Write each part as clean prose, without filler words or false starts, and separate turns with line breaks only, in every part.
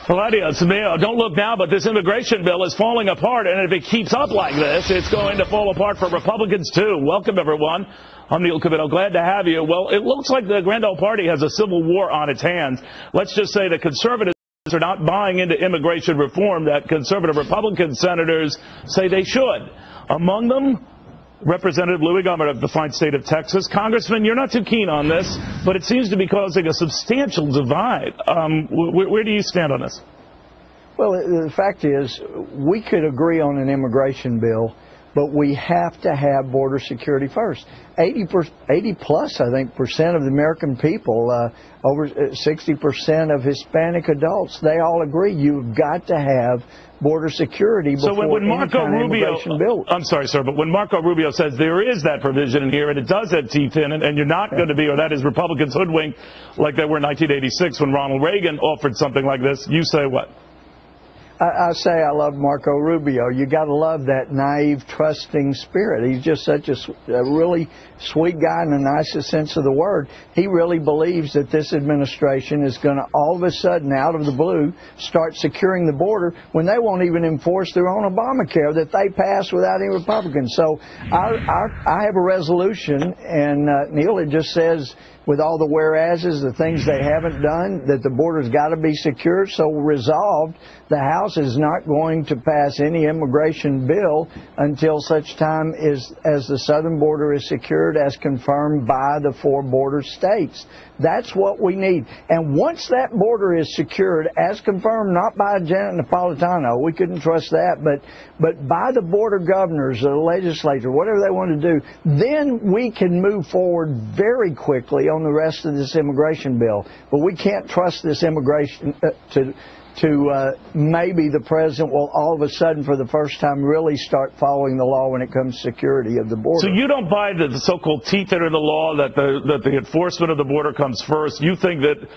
Claudia, don't look now, but this immigration bill is falling apart, and if it keeps up like this, it's going to fall apart for Republicans, too. Welcome, everyone. I'm Louie Gohmert. Glad to have you. Well, it looks like the Grand Old Party has a civil war on its hands. Let's just say the conservatives are not buying into immigration reform that conservative Republican senators say they should. Among them, Representative Louie Gohmert of the fine state of Texas. Congressman, you're not too keen on this, but it seems to be causing a substantial divide. Where do you stand on this?
Well, the fact is, we could agree on an immigration bill, but we have to have border security first. 80 plus, I think, percent of the American people, over 60% of Hispanic adults, they all agree you've got to have border security before
when Marco
any kind of immigration bill.
I'm sorry, sir, but when Marco Rubio says there is that provision in here and it does have teeth in it, and you're not going to be, or that is Republicans hoodwinked like they were in 1986 when Ronald Reagan offered something like this, you say what?
I say I love Marco Rubio. You got to love that naive, trusting spirit. He's just such a really sweet guy in the nicest sense of the word. He really believes that this administration is going to all of a sudden, out of the blue, start securing the border when they won't even enforce their own Obamacare that they passed without any Republicans. So I have a resolution, and Neil, it just says, with all the whereases, the things they haven't done, that the border's got to be secured. So resolved, the House is not going to pass any immigration bill until such time as the southern border is secured as confirmed by the 4 border states. That's what we need. And once that border is secured, as confirmed not by Janet Napolitano, we couldn't trust that, but by the border governors or the legislature, whatever they want to do, then we can move forward very quickly on the rest of this immigration bill. But we can't trust this immigration to maybe the president will all of a sudden for the first time really start following the law when it comes to security of the border. So
you don't buy the so-called teeth into the law that the enforcement of the border comes first. You think that,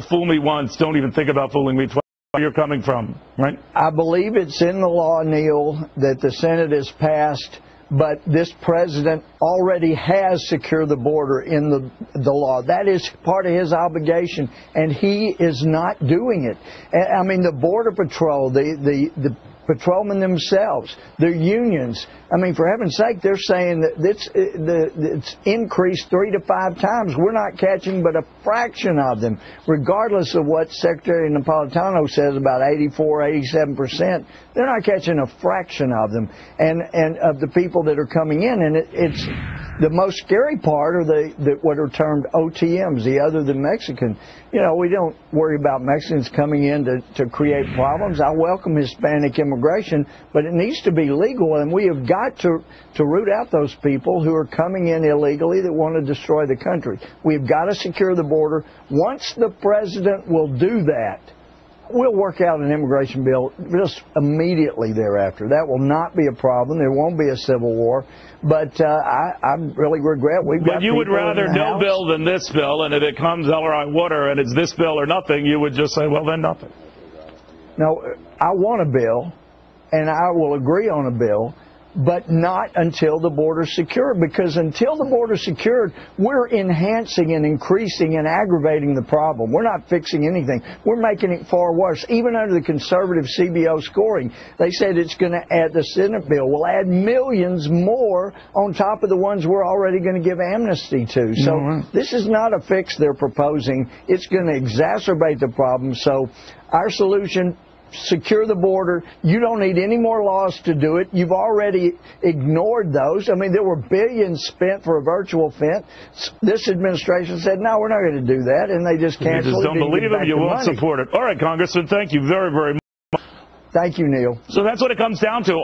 fool me once, don't even think about fooling me twice. Where you're coming from, right?
I believe it's in the law, Neil, that the Senate has passed, but this president already has secured the border in the law. That is part of his obligation, and he is not doing it. I mean, the Border Patrol, the patrolmen themselves, their unions, I mean, for heaven's sake, they're saying that it's increased 3 to 5 times. We're not catching but a fraction of them, regardless of what Secretary Napolitano says about 84, 87%. They're not catching a fraction of them, and of the people that are coming in. And it's the most scary part are what are termed OTMs, the other than Mexican. We don't worry about Mexicans coming in to create problems. I welcome Hispanic immigration, but it needs to be legal, and we have got to root out those people who are coming in illegally that want to destroy the country. We've got to secure the border. Once the president will do that, we'll work out an immigration bill just immediately thereafter. That will not be a problem. There won't be a civil war. But I really regret we've got. But you
would rather no bill than this bill, and if it comes hell or high water and it's this bill or nothing, you would just say, well, then nothing.
No, I want a bill, and I will agree on a bill, but not until the border's secured, because until the border's secured, we're enhancing and increasing and aggravating the problem. We're not fixing anything. We're making it far worse. Even under the conservative CBO scoring, they said it's going to add, the Senate bill will add millions more on top of the ones we're already going to give amnesty to. So this is not a fix they're proposing. It's going to exacerbate the problem. So our solution: secure the border. You don't need any more laws to do it. You've already ignored those. I mean, there were billions spent for a virtual fence. This administration said, no, we're not going to do that, and they just canceled it.
You just don't believe them. You won't support it. All right, Congressman, thank you very, very much.
Thank you, Neil.
So that's what it comes down to.